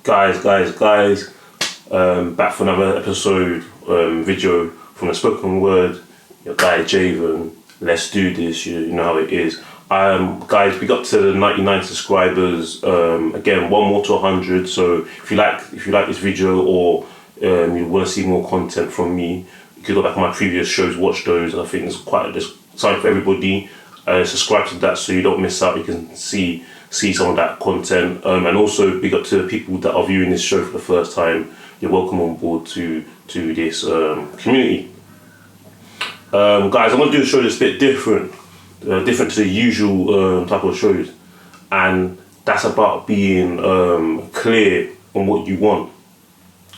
Guys, back for another episode, video from the spoken word, your guy Javen. Let's do this, you know how it is. Guys, we got to the 99 subscribers, again, one more to 100, so if you like this video or you want to see more content from me, you can go back on my previous shows, watch those. I think there's something for everybody. Subscribe to that so you don't miss out. You can see some of that content, and also big up to the people that are viewing this show for the first time. You're welcome on board to this community. Guys, I'm going to do a show that's a bit different to the usual type of shows, and that's about being clear on what you want.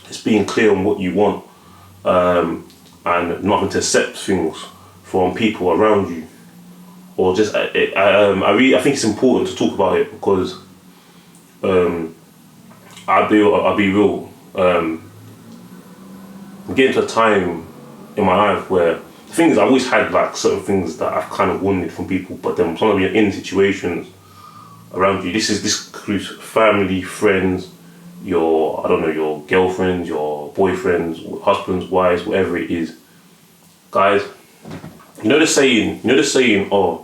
It's being clear on what you want, and not having to accept things from people around you. Or just, I think it's important to talk about it because I'll be real. I'm getting to a time in my life where the thing is, I always had like certain things that I've kind of wanted from people, but then sometimes you're in situations around you. This includes family, friends, your girlfriends, your boyfriends, husbands, wives, whatever it is. Guys, you know the saying, oh,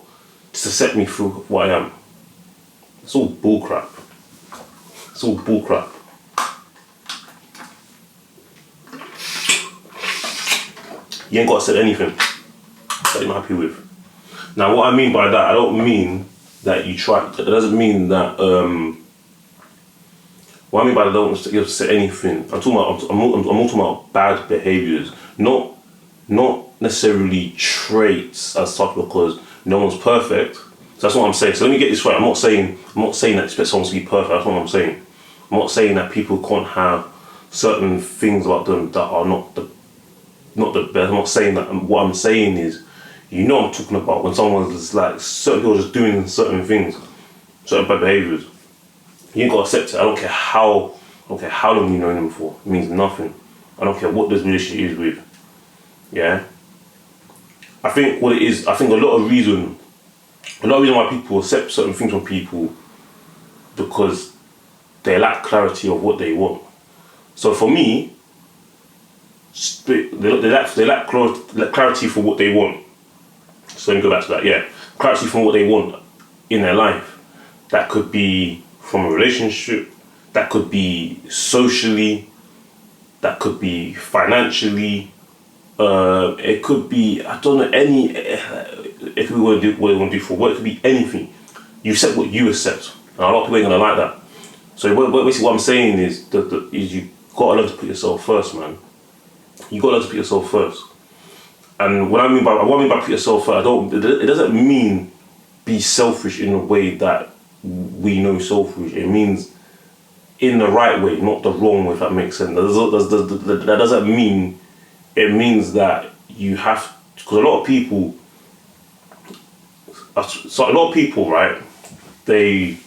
just accept me for what I am. It's all bullcrap. You ain't got to accept anything that you're not happy with. Now, what I mean by that, I don't mean that you try. That doesn't mean that. What I mean by that, I don't you have to say anything. I'm talking about bad behaviours, not necessarily traits as such, because no one's perfect. So that's what I'm saying. So let me get this right. I'm not saying that you expect someone to be perfect. That's what I'm saying. I'm not saying that people can't have certain things about them that are not the best. I'm not saying that. What I'm saying is, you know, I'm talking about when someone's like certain people are just doing certain things, certain bad behaviours. You ain't got to accept it. I don't care how long you know them for. It means nothing. I don't care what this relationship is with. Yeah. I think what it is, a lot of reason why people accept certain things from people because they lack clarity of what they want. So for me, they lack clarity for what they want. So let me go back to that. Yeah, clarity from what they want in their life. That could be from a relationship. That could be socially. That could be financially. It could be, I don't know, it could be what they want to do for work. It could be anything. You accept what you accept. And a lot of people ain't going to like that. So basically what I'm saying is you got to learn to put yourself first, man. You got to learn to put yourself first. And what I mean by put yourself first, it doesn't mean be selfish in a way that we know selfish. It means in the right way, not the wrong way, if that makes sense. That doesn't mean. It means that you have, because a lot of people, right, they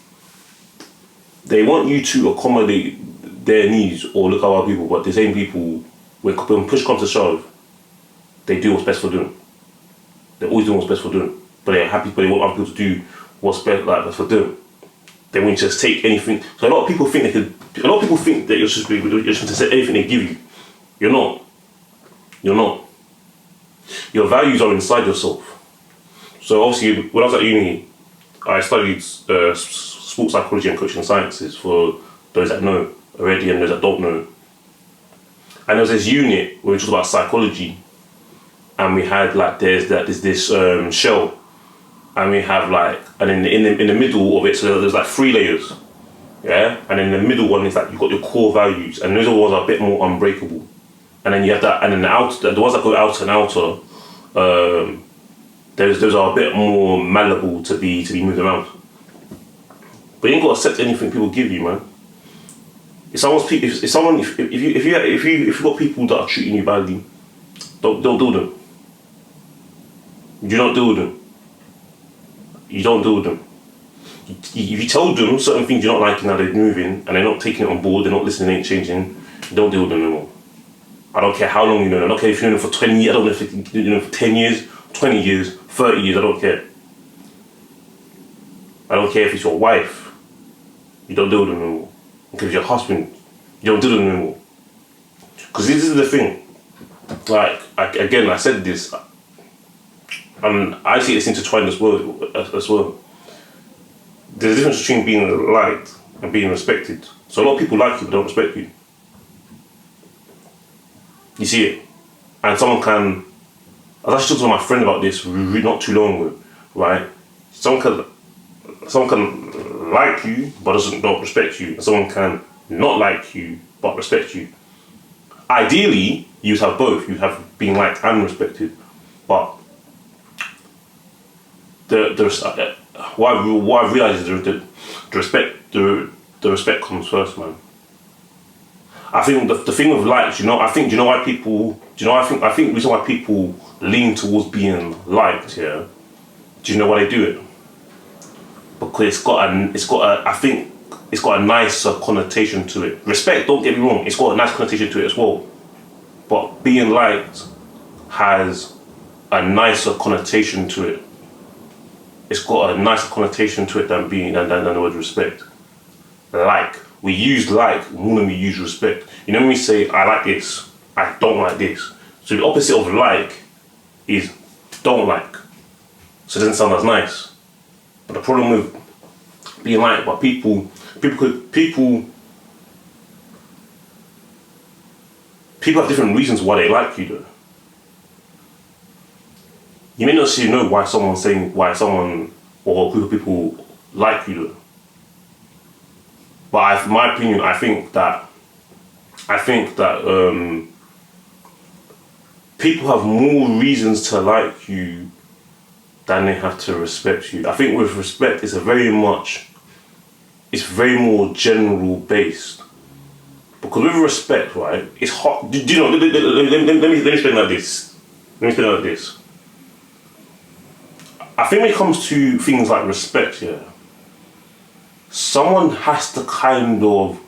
want you to accommodate their needs or look at other people, but the same people, when push comes to shove, they do what's best for them. They're always doing what's best for them, but they're happy, but they want other people to do what's best for them. They won't just take anything. So a lot of people think that you're just to say anything they give you. You're not. Your values are inside yourself. So obviously, when I was at uni, I studied sports psychology and coaching sciences, for those that know already and those that don't know. And there was this unit where we talked about psychology, and we had like there's this shell, and we have like, and in the middle of it, so there's like 3 layers, yeah. And in the middle one is like you've got your core values, and those ones are a bit more unbreakable. And then you have that, and then the ones that go outer and outer, those are a bit more malleable to be moved around. But you ain't got to accept anything people give you, man. If you've got people that are treating you badly, don't deal with them. You don't deal with them. You don't deal with them. If you tell them certain things you're not liking how they're moving, and they're not taking it on board, they're not listening, they ain't changing, don't deal with them anymore. I don't care how long you know them. I don't care if you know them for 20 years, I don't know if you know them for 10 years, 20 years, 30 years, I don't care. I don't care if it's your wife. You don't deal with them anymore. Okay, if it's your husband, You don't do them anymore. Because this is the thing. Like, I said this, and I see this intertwined as well. There's a difference between being liked and being respected. So a lot of people like you but don't respect you. You see it? And someone can... I was actually talking to my friend about this not too long ago, right? Someone can like you but don't respect you. And someone can not like you but respect you. Ideally, you'd have both. You'd have been liked and respected. But what I've realised is the respect comes first, man. I think the thing with likes, I think the reason why people lean towards being liked, yeah. Do you know why they do it? Because it's got a nicer connotation to it. Respect, don't get me wrong, it's got a nice connotation to it as well. But being liked has a nicer connotation to it. It's got a nicer connotation to it than the word respect. Like, we use like more than we use respect. When we say, I like this, I don't like this. So the opposite of like is don't like. So it doesn't sound as nice. But the problem with being liked by people have different reasons why they like you though. You may not actually know why someone or a group of people like you though. But in my opinion, I think that people have more reasons to like you than they have to respect you. I think with respect, it's very more general based. Because with respect, right, it's hot. Do you know? Let me explain like this. I think when it comes to things like respect, yeah, someone has to kind of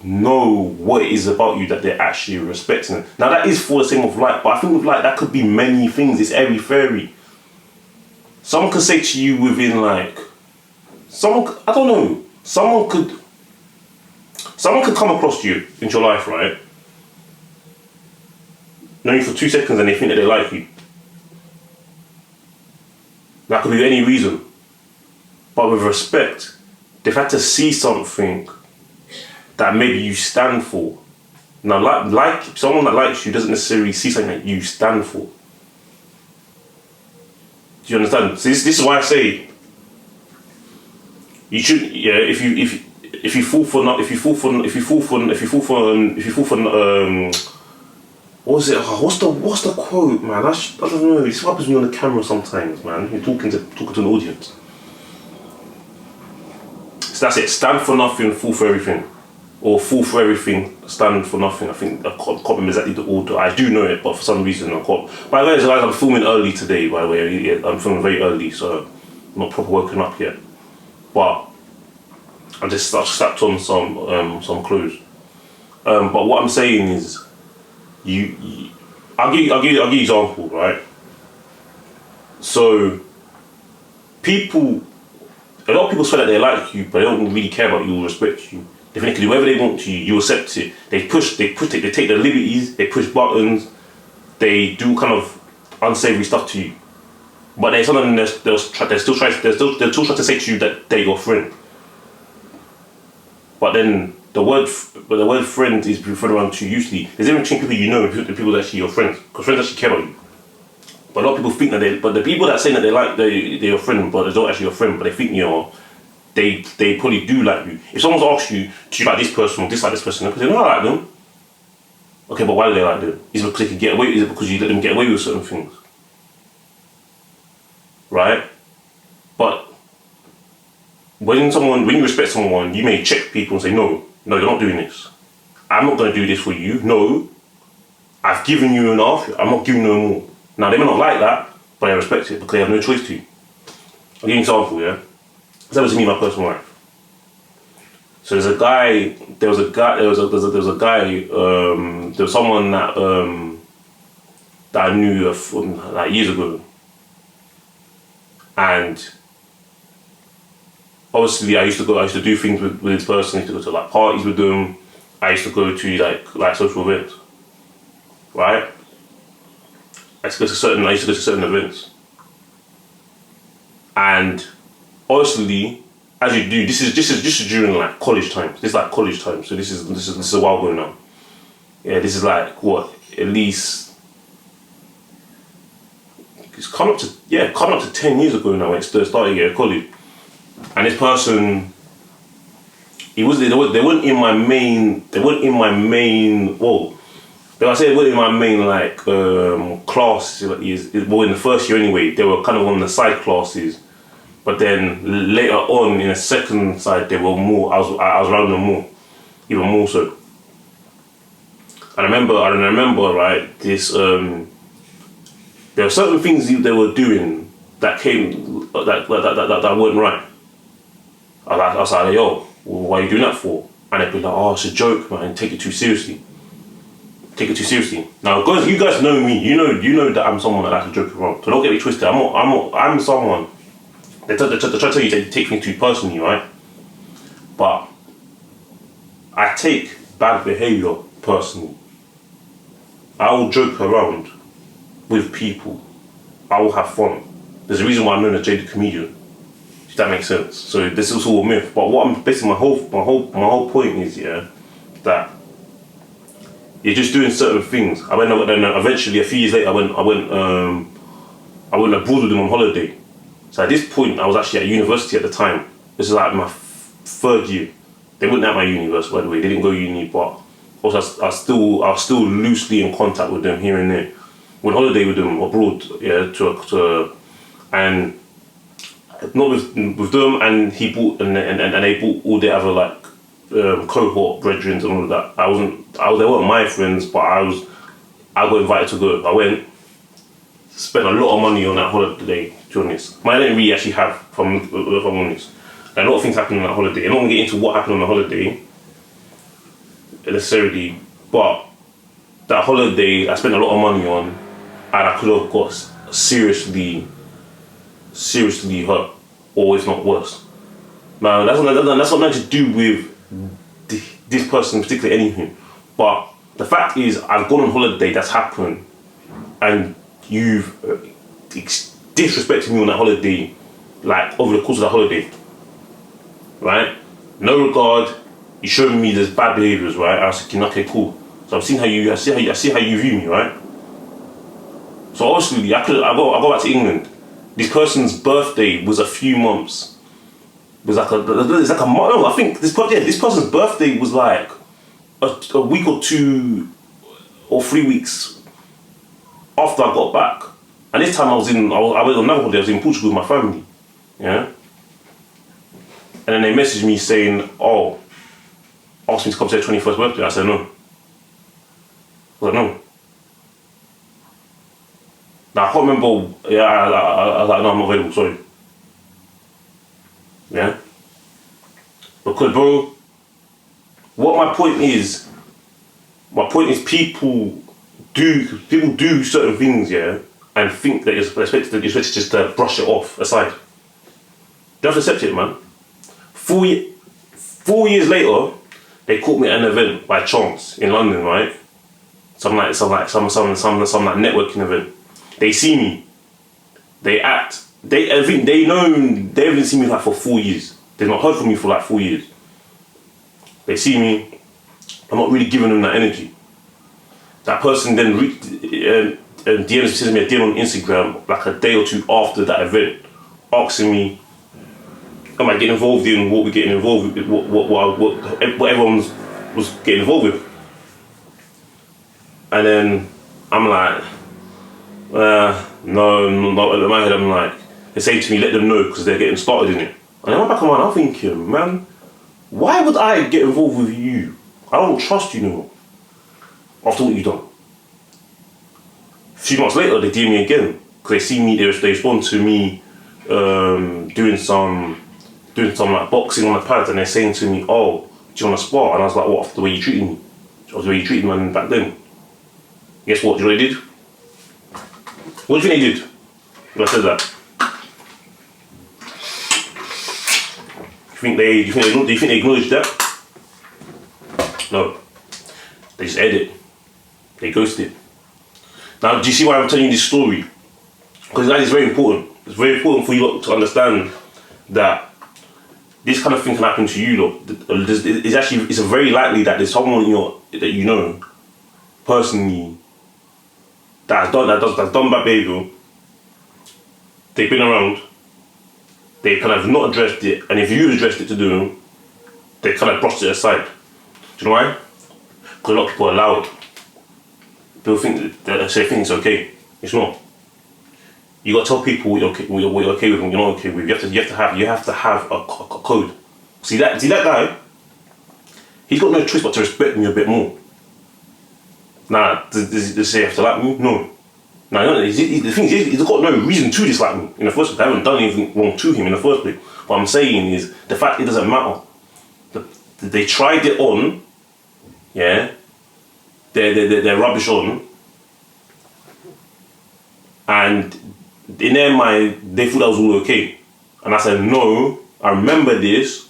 know what it is about you that they're actually respecting. Now that is for the same of like, but I think with like that could be many things. It's airy fairy. Someone could say to you within like, I don't know. Someone could come across you into your life, right? Know you for 2 seconds and they think that they like you. That could be any reason. But with respect, they've had to see something that maybe you stand for. Now, like someone that likes you doesn't necessarily see something that you stand for. Do you understand? So this is why I say you should, yeah. If you fall for what was it? Oh, what's the quote, man? I don't know. This happens to me on the camera sometimes, man. You're talking to an audience. So that's it. Stand for nothing, fall for everything, or fall for everything, stand for nothing. I think I can't remember exactly the order. I do know it, but for some reason I can't. By the way, guys, I'm filming early today. By the way, I'm filming very early, so I'm not proper woken up yet. But I just slapped on some clothes. But what I'm saying is, I'll give you an example, right? So a lot of people swear that they like you, but they don't really care about you or respect you. They think they can do whatever they want to you, you accept it. They take the liberties, they push buttons, they do kind of unsavory stuff to you. But there's something they'll still try to say to you that they're your friend. But then the word friend is referred around to usually. There's even between people you know and people that are actually your friends. Because friends actually care about you. But a lot of people think that but the people that say that they're your friend, but they're not actually your friend, but they think they probably do like you. If someone's asked you, do you like this person or dislike this person? They say, no, I like them. Okay, but why do they like them? Is it because they can get away? Is it because you let them get away with certain things? Right? But when you respect someone, you may check people and say, no, you're not doing this. I'm not going to do this for you. No, I've given you enough. I'm not giving you no more. Now, they may not like that, but I respect it because they have no choice to. I'll give you an example, yeah? That was me in my personal life. So there was someone that I knew like years ago. And obviously I used to do things with this person. I used to go to like parties with them. I used to go to like social events, right? I used to go to certain events, and honestly, as you do, this is during like college times. This is like college time, so this is a while ago now. Yeah, this is like what, at least it's coming up to 10 years ago now when it started at college. And this person, they weren't in my main. Well, I say they weren't in my main like class. Well, in the first year anyway, they were kind of on the side classes. But then later on in the second side, they were more. I was around them more, even more so. And I remember right, this. There were certain things they were doing that that weren't right. I was like, yo, why are you doing that for? And they'd be like, oh, it's a joke, man. Take it too seriously. Take it too seriously. Now, guys, you guys know me. You know that I'm someone that likes to joke around. So don't get me twisted. I'm someone. They try to tell you to take things too personally, right? But I take bad behaviour personally. I will joke around with people. I will have fun. There's a reason why I'm known as Jay the Comedian. If that makes sense. So this is all a myth. But what I'm basically my whole point is that you're just doing certain things. Then eventually a few years later I went abroad with them on holiday. So at this point I was actually at university at the time. This is like my third year. They weren't at my university, by the way. They didn't go uni, but also I was still loosely in contact with them here and there. Went holiday with them abroad, and not with them, and he bought and they bought all the other like cohort brethren and all of that. They weren't my friends, but I got invited to go. I went, spent a lot of money on that holiday, to be honest. I didn't really actually have, if I'm honest. And a lot of things happened on that holiday. I'm not going to get into what happened on the holiday necessarily, but that holiday I spent a lot of money on, and I could have got seriously hurt, or if not worse. Now that's not nothing to do with this person in particular, anything. But the fact is, I've gone on holiday, that's happened, and you've disrespected me on that holiday, like over the course of the holiday, right? No regard. You showed me there's bad behaviours, right? I was thinking, okay, cool. So I see how you view me, right? So obviously, I go back to England. This person's birthday was a few months. It was like a month. No, I think this person's birthday was like a week or 2 or 3 weeks after I got back. And this time I went on another holiday. I was in Portugal with my family, yeah. And then they messaged me saying, "Oh, asked me to come to their 21st birthday." I said no. I was like, no. Now I can't remember. Yeah, I was like, no, I'm not available. Sorry. Yeah. Because, bro, what my point is people do certain things, yeah, and think that you're expected just to brush it off aside. You have to accept it, man. 4 years later, they caught me at an event by chance in London, right? Some networking event. They see me. They act. They haven't seen me like for 4 years. They've not heard from me for like 4 years. They see me. I'm not really giving them that energy. That person then sends me a DM on Instagram like a day or two after that event, asking me, am I getting involved in what we're getting involved with, what everyone was getting involved with? And then I'm like, no, in my head I'm like, they say to me, let them know because they're getting started in it. And in my back of my mind, I'm thinking, man, why would I get involved with you? I don't trust you anymore after what you've done. A few months later, they DM me again because they see me, they respond to me doing some like boxing on the pads, and they're saying to me, oh, do you want to spar? And I was like, what, after the way you treated me? After the way you treated me back then. Guess what? Do you know what they did? What do you think they did when I said that? Do you think they acknowledged that? No. They just edit. They ghost it. Now, do you see why I'm telling you this story? Because that is very important. It's very important for you lot to understand that this kind of thing can happen to you lot. It's very likely that there's someone that you know personally that's done bad behaviour. They've been around. They kind of not addressed it, and if you addressed it to them, they kind of brushed it aside. Do you know why? Because a lot of people allow it. People think they think it's okay. It's not. You gotta tell people what you're okay with and you're not okay with. You have to have a code. See that guy? He's got no choice but to respect me a bit more. Nah, does he have to like me? No. Nah, the thing is, he's got no reason to dislike me in the first place. I haven't done anything wrong to him in the first place. What I'm saying is the fact it doesn't matter. They tried it on, yeah. They're rubbish on, and in their mind they thought that was all okay. And I said, no, I remember this.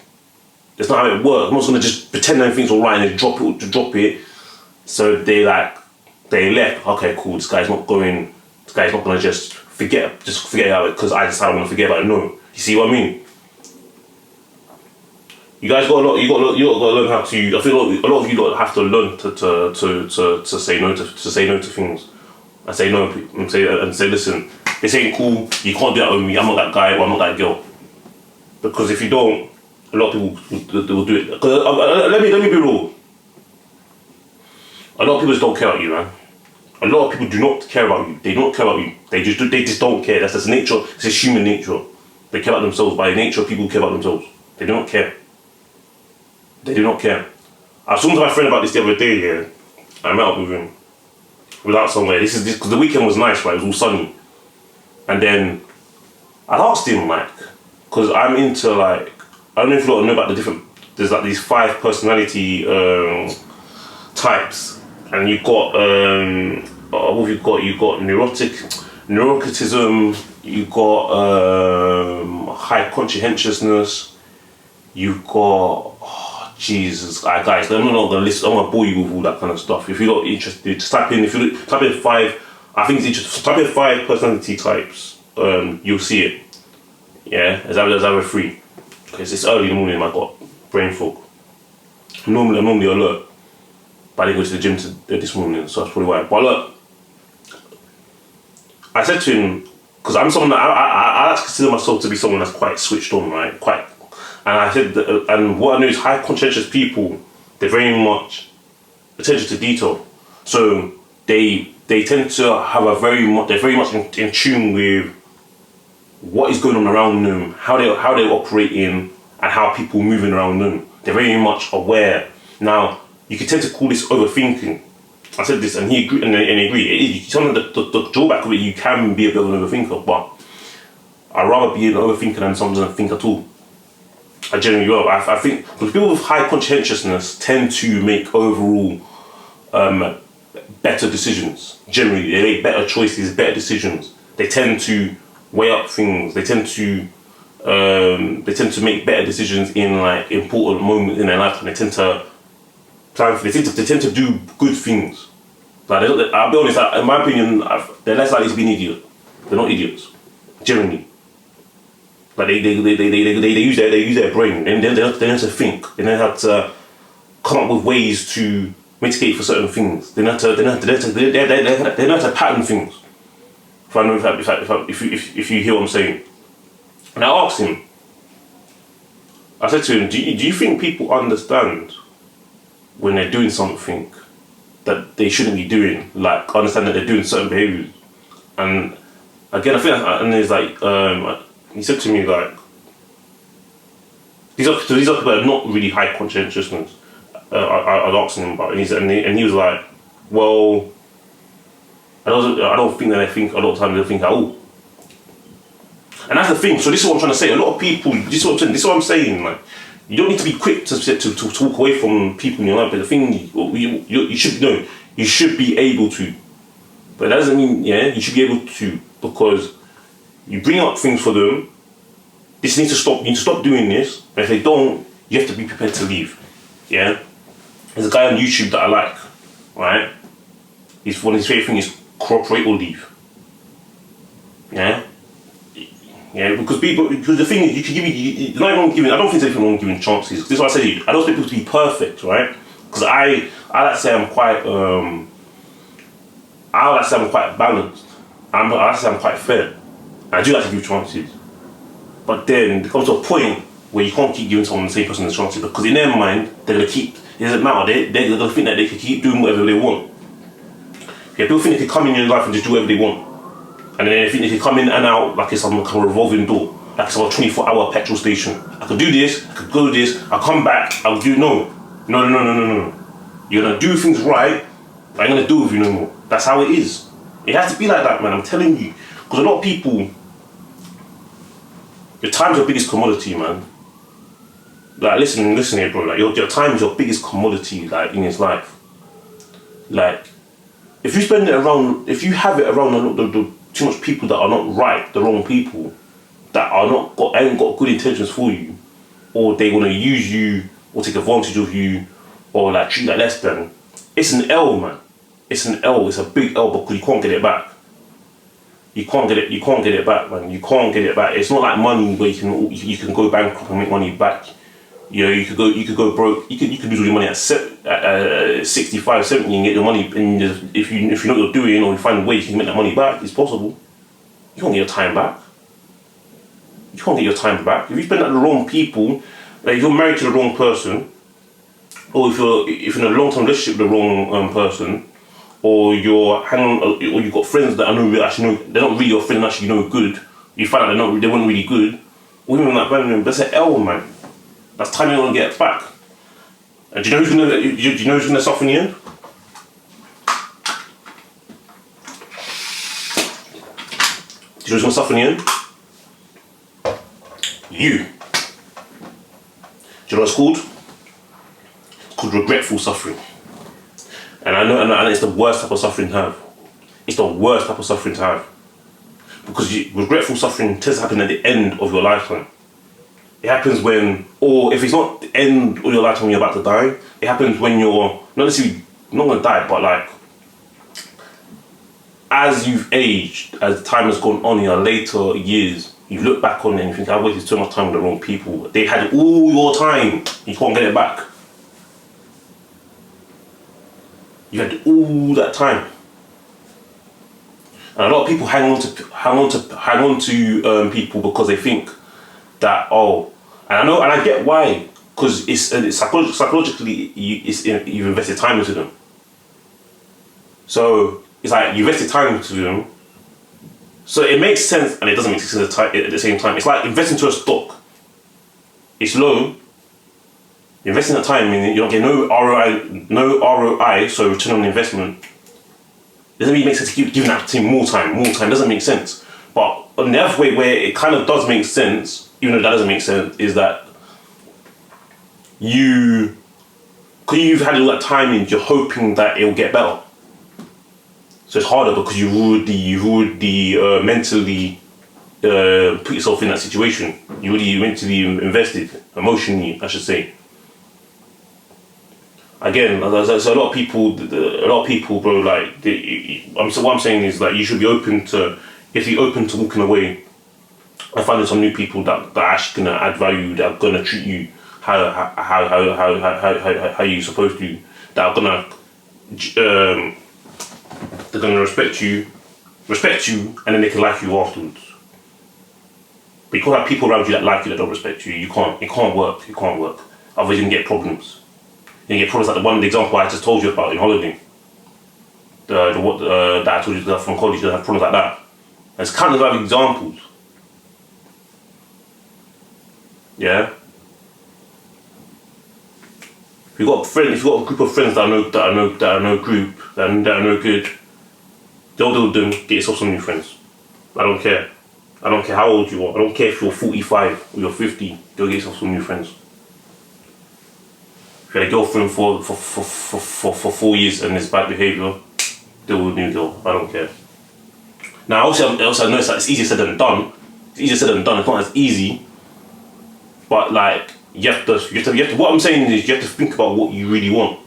That's not how it works. I'm not gonna just pretend everything's alright and then drop it. So they left. Okay, cool. This guy's not gonna just forget about it because I decided I'm gonna forget about it. No, you see what I mean? You guys got a lot. You got to learn how to. I feel a lot of you have to learn to say no to things. I say no and say listen. This ain't cool. You can't do that with me. I'm not that guy. Or I'm not that girl. Because if you don't, a lot of people will do it. Let me be real. A lot of people just don't care about you, man. A lot of people do not care about you. They don't care about you. They just don't care. That's just nature. It's just human nature. They care about themselves. By nature, people care about themselves. They do not care. They do not care. I was talking to my friend about this the other day. Yeah, I met up with him. We were out somewhere. This because the weekend was nice, right? It was all sunny. And then I asked him, like, because I'm into, like, I don't know if you know about the different. There's like these 5 personality types, and you've got what have you got? You've got neuroticism. You've got high conscientiousness. You've got Jesus, guys. I'm not gonna list. I'm gonna bore you with all that kind of stuff. If you're not interested, just type in. If you type in 5, I think it's interesting. Type in 5 personality types. You'll see it. Yeah, as I was free. Because it's early in the morning. I got brain fog. I'm normally alert, but I didn't go to the gym this morning, so that's probably why. But look, I said to him, because I'm someone that I like to consider myself to be someone that's quite switched on, right? And I said, and what I know is high conscientious people, they're very much attention to detail. So they tend to have they're very much in tune with what is going on around them, how they're operating, and how people are moving around them. They're very much aware. Now, you can tend to call this overthinking. I said this, and he agreed, and he agreed. The drawback of it, you can be a bit of an overthinker, but I'd rather be an overthinker than someone who doesn't think at all. I generally will. I think because people with high conscientiousness tend to make overall better decisions. Generally, they make better choices, better decisions. They tend to weigh up things. They tend to make better decisions in like important moments in their life, and they tend to plan for. They tend to do good things. Like I'll be honest. In my opinion, they're less likely to be an idiot. They're not idiots, generally. Like they use their brain. They know how to think. They know how to come up with ways to mitigate for certain things. They know how to pattern things. If you hear what I'm saying. And I asked him. I said to him, do you think people understand when they're doing something that they shouldn't be doing? Like understand that they're doing certain behaviours. And again, I think, and he's like. He said to me like, these are people that are not really high conscientiousness. I was asking him about it, and he was like, well, I don't think that they think a lot of times they think at all. And that's the thing. So this is what I'm trying to say. A lot of people. This is what I'm saying. Like, you don't need to be quick to talk away from people in your life. But the thing you should know, you should be able to. But that doesn't mean you should be able to, because you bring up things for them. This needs to stop. You need to stop doing this. And if they don't, you have to be prepared to leave. Yeah. There's a guy on YouTube that I like. right? One of his favourite things is cooperate or leave. Yeah? Yeah, because the thing is, you can give me, not even giving, I don't think there's anything wrong with giving chances. This is what I said to you. I don't expect people to be perfect, right? Because I like to say I'm quite, I like to say I'm quite balanced. I like to say I'm quite fair. And I do like to give chances. But then it comes to a point where you can't keep giving someone the same person the chances, because in their mind, they're going to keep, it doesn't matter, they're going to think that they can keep doing whatever they want. Yeah, people think they can come in your life and just do whatever they want. And then they think they can come in and out like it's some kind of revolving door, like it's a 24-hour petrol station. I could do this, I could go this, I'll come back, I'll do, no. You're going to do things right, but I ain't going to do with you no more. That's how it is. It has to be like that, man, I'm telling you. Because a lot of people, your time's your biggest commodity, man. Like, listen here, bro. Like, your time is your biggest commodity, like, in his life. Like, if you spend it around, if you have it around the too much people that are not right, the wrong people, that ain't got good intentions for you, or they want to use you, or take advantage of you, or like treat you like less than, it's an L, man. It's an L. It's a big L, because you can't get it back. You can't get it back, man. You can't get it back. It's not like money where you can go bankrupt and make money back. You know, you could go broke. You could lose all your money at 65, 70 and get your money. And if you know what you're doing, or you find a way you can make that money back, it's possible. You can't get your time back. You can't get your time back if you spend it on the wrong people. Like if you're married to the wrong person, or if you're in a long-term relationship with the wrong person, or you're hanging on, or you've got friends that they're not really your friend and actually no good. You find out they weren't really good. Or even like that's an L, man. That's time you're gonna get back. And do you know who's gonna suffer in the end? Do you know who's gonna suffer in the end? You. Do you know what it's called? It's called regretful suffering. And I know, and it's the worst type of suffering to have. It's the worst type of suffering to have. Because regretful suffering tends to happen at the end of your lifetime. It happens when, or if it's not the end of your lifetime when you're about to die, it happens when you're not necessarily not gonna die, but like as you've aged, as time has gone on in your later years, you look back on it and you think, I wasted so much time with the wrong people. They had all your time, you can't get it back. You had all that time. And a lot of people hang on to people because they think that, oh, and I know, and I get why, because it's psychologically you've invested time into them. So it's like you invested time into them, so it makes sense, and it doesn't make sense at the same time. It's like investing into a stock. It's low. You're investing that time, and you don't get no ROI, so return on investment. It doesn't really make sense to keep giving that team more time. Doesn't make sense. But on the other way, where it kind of does make sense, even though that doesn't make sense, is that you've had all that time and you're hoping that it will get better. So it's harder because you've already mentally put yourself in that situation. You already mentally invested, emotionally, I should say. Again, so a lot of people, bro, like, what I'm saying is that you should be open to walking away and finding some new people that are actually gonna add value, that are gonna treat you how you're supposed to, that are gonna they're gonna respect you, and then they can like you afterwards. But you can't have people around you that like you that don't respect you. It can't work. Otherwise you can get problems. You get problems like the example I just told you about in holiday. That I told you from college, you have problems like that. There's countless other examples. Yeah. If you've got a group of friends that are no good, don't do them. Get yourself some new friends. I don't care. I don't care how old you are. I don't care if you're 45 or you're 50. Go get yourself some new friends. If you had a girlfriend for 4 years and there's bad behaviour, deal with a new girl. I don't care. Now, also I know it's easier said than done. It's not as easy. But like, you have to. What I'm saying is, you have to think about what you really want.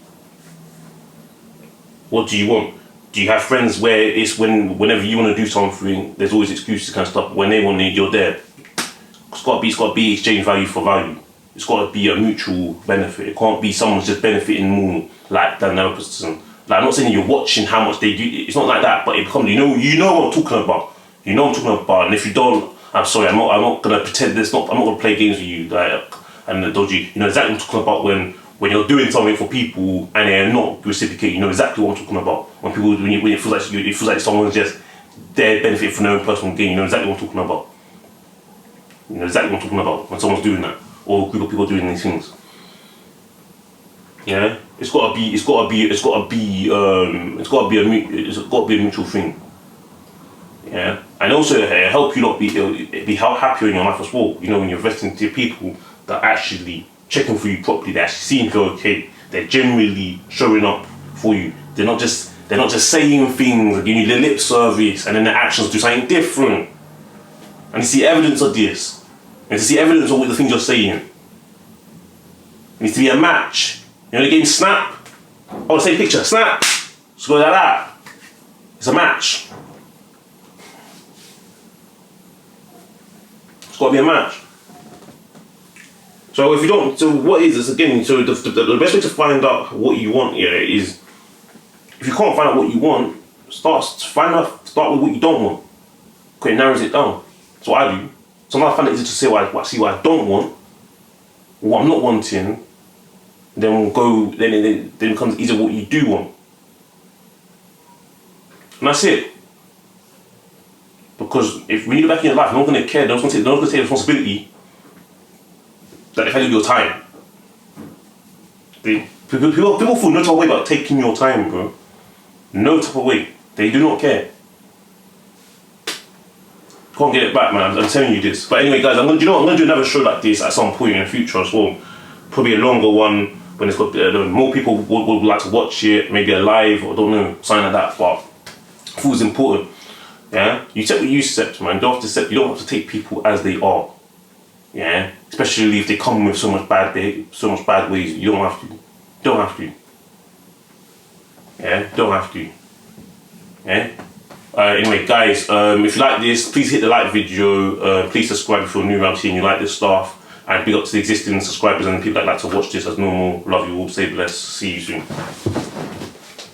What do you want? Do you have friends where it's whenever you want to do something, there's always excuses kind of stuff. When they want it, you're there. It's got to be exchange value for value. It's got to be a mutual benefit. It can't be someone's just benefiting more like than another person. Like, I'm not saying you're watching how much they do. It's not like that, but it becomes, you know what I'm talking about. You know what I'm talking about. And if you don't, I'm sorry. I'm not gonna pretend this. I'm not gonna play games with you. Like, and dodgy. You know exactly what I'm talking about when you're doing something for people and they're not reciprocating. You know exactly what I'm talking about. When it feels like someone's just there benefit for their own personal gain. You know exactly what I'm talking about. You know exactly what I'm talking about when someone's doing that, or a group of people doing these things. Yeah, it's got to be a mutual thing. Yeah, and also help you not be happier in your life as well. You know, when you're investing into people that are actually checking for you properly, they're actually seeing if you're okay. They're genuinely showing up for you. They're not just saying things like you need a lip service and then their actions do something different. And to see evidence of this, and to see evidence of what the things you're saying, it needs to be a match. You know the game Snap? Oh, the same picture, Snap. Just go like that. It's a match. It's got to be a match. So if you don't, so what is this again? So the best way to find out what you want here is, if you can't find out what you want, start with what you don't want. Because it narrows it down. That's what I do. Sometimes I find it easy to say what I don't want, what I'm not wanting. Then it becomes easier what you do want. And that's it. Because when you look back in your life, no one's going to care, no one's going to take responsibility that they value your time. People feel no type of way about taking your time, bro. No type of way. They do not care. Can't get it back, man. I'm telling you this. But anyway, guys, I'm gonna do another show like this at some point in the future as well. Probably a longer one when it's got more people would like to watch it. Maybe a live or I don't know, something like that. But I thought it's important. Yeah, you accept what you accept, man. You don't have to take people as they are. Yeah, especially if they come with so much bad ways. You don't have to. Don't have to. Yeah, don't have to. Yeah. Anyway, guys, if you like this, please hit the like video. Please subscribe if you're new around here and you like this stuff. And big up to the existing subscribers and people that like to watch this as normal. Love you all. Stay blessed. See you soon.